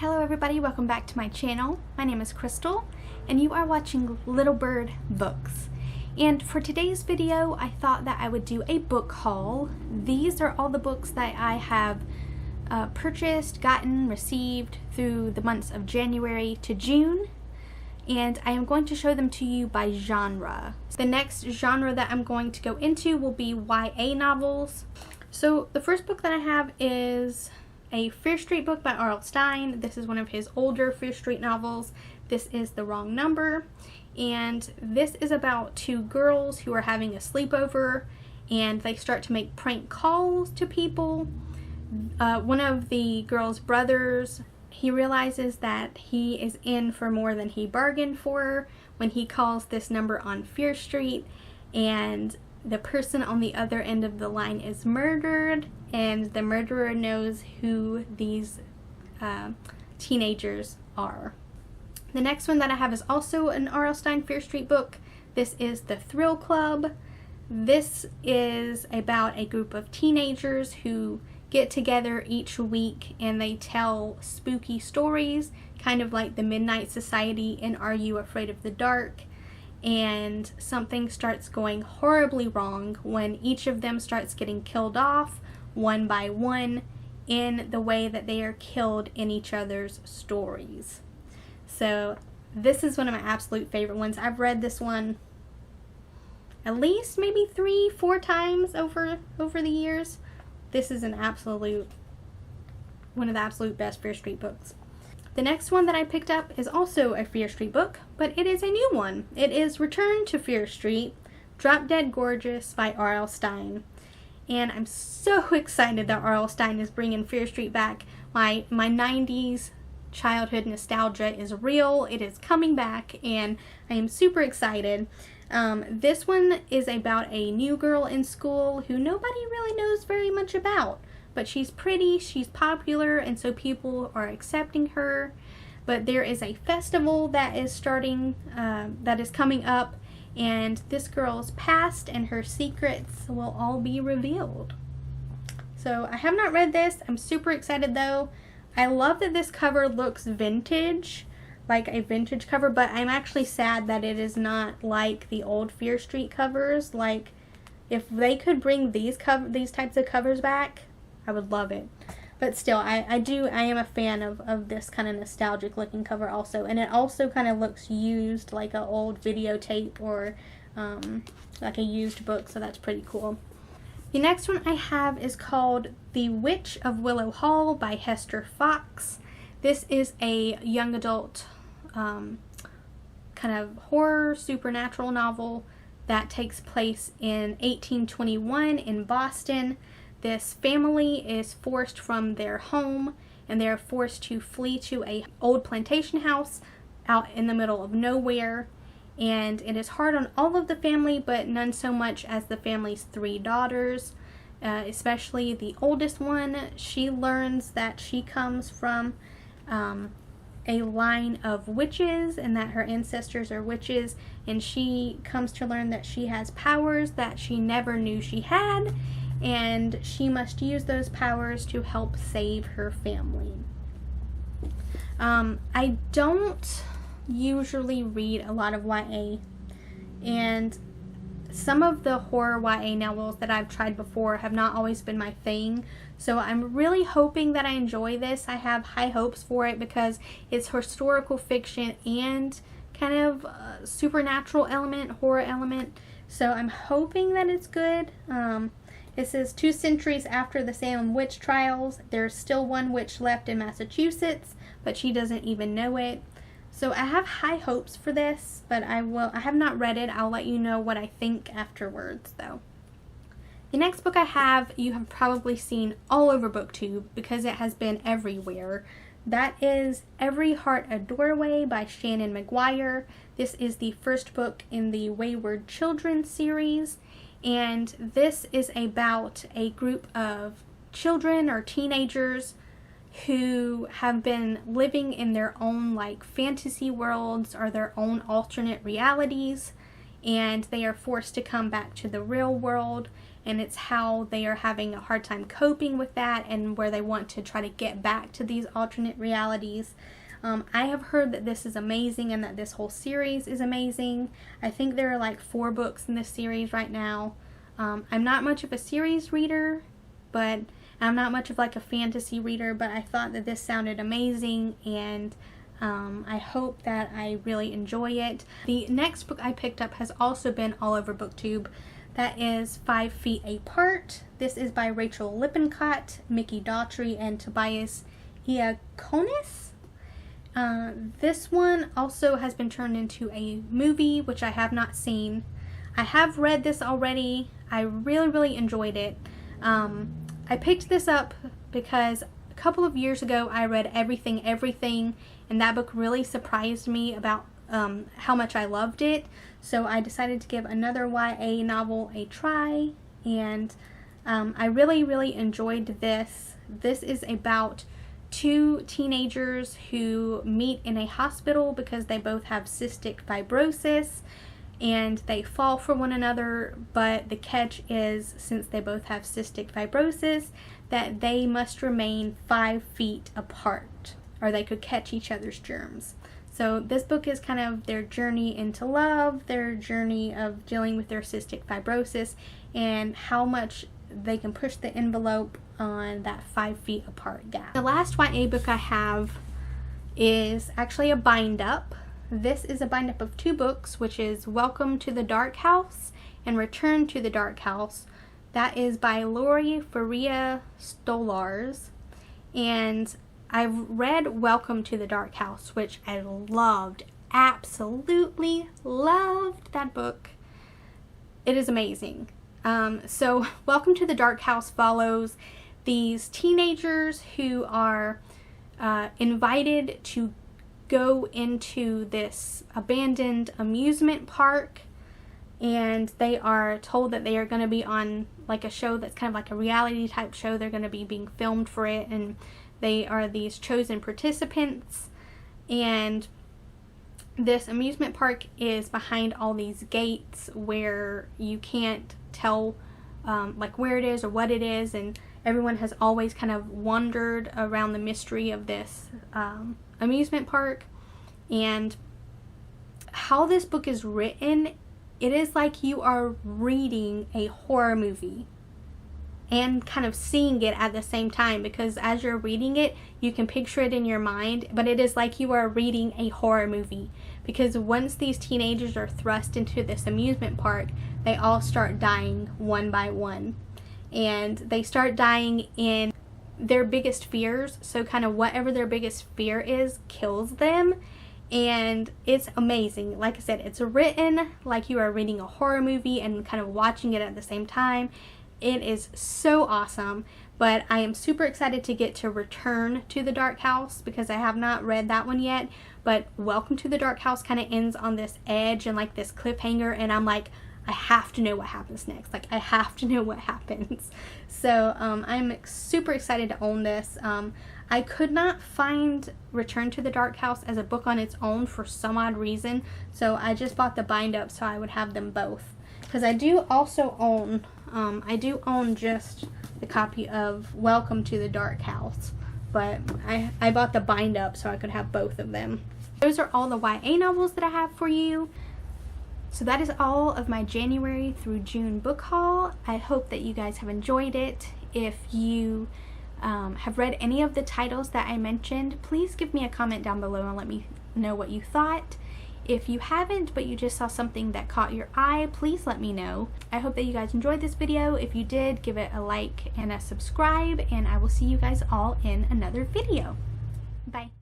Hello everybody, welcome back to my channel. My name is Crystal and you are watching Little Bird Books. And for today's video, I thought that I would do a book haul. These are all the books that I have purchased, gotten, received through the months of January to June. And I am going to show them to you by genre. The next genre that I'm going to go into will be YA novels. So the first book that I have is a Fear Street book by R.L. Stine. This is one of his older Fear Street novels. This is The Wrong Number, and this is about two girls who are having a sleepover and they start to make prank calls to people. One of the girls' brothers, he realizes that he is in for more than he bargained for when he calls this number on Fear Street, and the person on the other end of the line is murdered, and the murderer knows who these teenagers are. The next one that I have is also an R.L. Stine Fear Street book. This is The Thrill Club. This is about a group of teenagers who get together each week and they tell spooky stories, kind of like the Midnight Society in Are You Afraid of the Dark? And something starts going horribly wrong when each of them starts getting killed off one by one in the way that they are killed in each other's stories. So this is one of my absolute favorite ones. I've read this one at least maybe 3-4 times over the years. This is one of the absolute best Fear Street books. The next one that I picked up is also a Fear Street book, but it is a new one. It is Return to Fear Street, Drop Dead Gorgeous by R.L. Stine. And I'm so excited that R.L. Stine is bringing Fear Street back. My 90s childhood nostalgia is real. It is coming back, and I am super excited. This one is about a new girl in school who nobody really knows very much about. But she's pretty, she's popular, and so people are accepting her. But there is a festival that is coming up, and this girl's past and her secrets will all be revealed. So I have not read this. I'm super excited though. I love that this cover looks vintage, like a vintage cover, but I'm actually sad that it is not like the old Fear Street covers. Like, if they could bring these types of covers back, I would love it. But still, I am a fan of this kind of nostalgic looking cover also. And it also kind of looks used, like an old videotape or like a used book, so that's pretty cool. The next one I have is called The Witch of Willow Hall by Hester Fox. This is a young adult kind of horror supernatural novel that takes place in 1821 in Boston. This family is forced from their home and they're forced to flee to an old plantation house out in the middle of nowhere. And it is hard on all of the family, but none so much as the family's 3 daughters, especially the oldest one. She learns that she comes from a line of witches and that her ancestors are witches, and she comes to learn that she has powers that she never knew she had, and she must use those powers to help save her family. I don't usually read a lot of YA, and some of the horror YA novels that I've tried before have not always been my thing, so I'm really hoping that I enjoy this. I have high hopes for it because it's historical fiction and kind of supernatural element, horror element, so I'm hoping that it's good. It says 2 centuries after the Salem witch trials, there's still one witch left in Massachusetts, but she doesn't even know it. So I have high hopes for this, but I have not read it. I'll let you know what I think afterwards though. The next book I have, you have probably seen all over BookTube because it has been everywhere. That is Every Heart a Doorway by Shannon McGuire. This is the first book in the Wayward Children series. And this is about a group of children or teenagers who have been living in their own like fantasy worlds or their own alternate realities, and they are forced to come back to the real world, and it's how they are having a hard time coping with that and where they want to try to get back to these alternate realities. I have heard that this is amazing and that this whole series is amazing. I think there are like 4 books in this series right now. I'm not much of a series reader, but I'm not much of like a fantasy reader, but I thought that this sounded amazing, and I hope that I really enjoy it. The next book I picked up has also been all over BookTube. That is 5 Feet Apart. This is by Rachel Lippincott, Mickey Daughtry, and Tobias Iaconis. This one also has been turned into a movie, which I have not seen. I have read this already. I really enjoyed it. I picked this up because a couple of years ago I read Everything Everything, and that book really surprised me about how much I loved it. So I decided to give another YA novel a try, and I really enjoyed this. This is about 2 teenagers who meet in a hospital because they both have cystic fibrosis, and they fall for one another, but the catch is, since they both have cystic fibrosis, that they must remain 5 feet apart or they could catch each other's germs. So this book is kind of their journey into love, their journey of dealing with their cystic fibrosis, and how much they can push the envelope on that 5 feet apart gap. The last YA book I have is actually a bind up. This is a bind up of 2 books, which is Welcome to the Dark House and Return to the Dark House. That is by Lori Faria Stolars, and I've read Welcome to the Dark House, which I loved, absolutely loved that book. It is amazing. So Welcome to the Dark House follows these teenagers who are invited to go into this abandoned amusement park, and they are told that they are going to be on like a show that's kind of like a reality type show. They're going to be being filmed for it, and they are these chosen participants, and this amusement park is behind all these gates where you can't tell like where it is or what it is, and everyone has always kind of wondered around the mystery of this amusement park. And how this book is written, it is like you are reading a horror movie and kind of seeing it at the same time, because as you're reading it, you can picture it in your mind, but it is like you are reading a horror movie, because once these teenagers are thrust into this amusement park, they all start dying one by one, and they start dying in their biggest fears. So kind of whatever their biggest fear is kills them, and it's amazing. Like I said, it's written like you are reading a horror movie and kind of watching it at the same time. It is so awesome, but I am super excited to get to Return to the Dark House because I have not read that one yet. But Welcome to the Dark House kind of ends on this edge and like this cliffhanger, and I'm like, I have to know what happens next. Like, I have to know what happens. So I'm super excited to own this. I could not find Return to the Dark House as a book on its own for some odd reason, so I just bought the bind up so I would have them both. Because I do also own, just the copy of Welcome to the Dark House, but I bought the bind up so I could have both of them. Those are all the YA novels that I have for you. So that is all of my January through June book haul. I hope that you guys have enjoyed it. If you have read any of the titles that I mentioned, please give me a comment down below and let me know what you thought. If you haven't, but you just saw something that caught your eye, please let me know. I hope that you guys enjoyed this video. If you did, give it a like and a subscribe, and I will see you guys all in another video. Bye.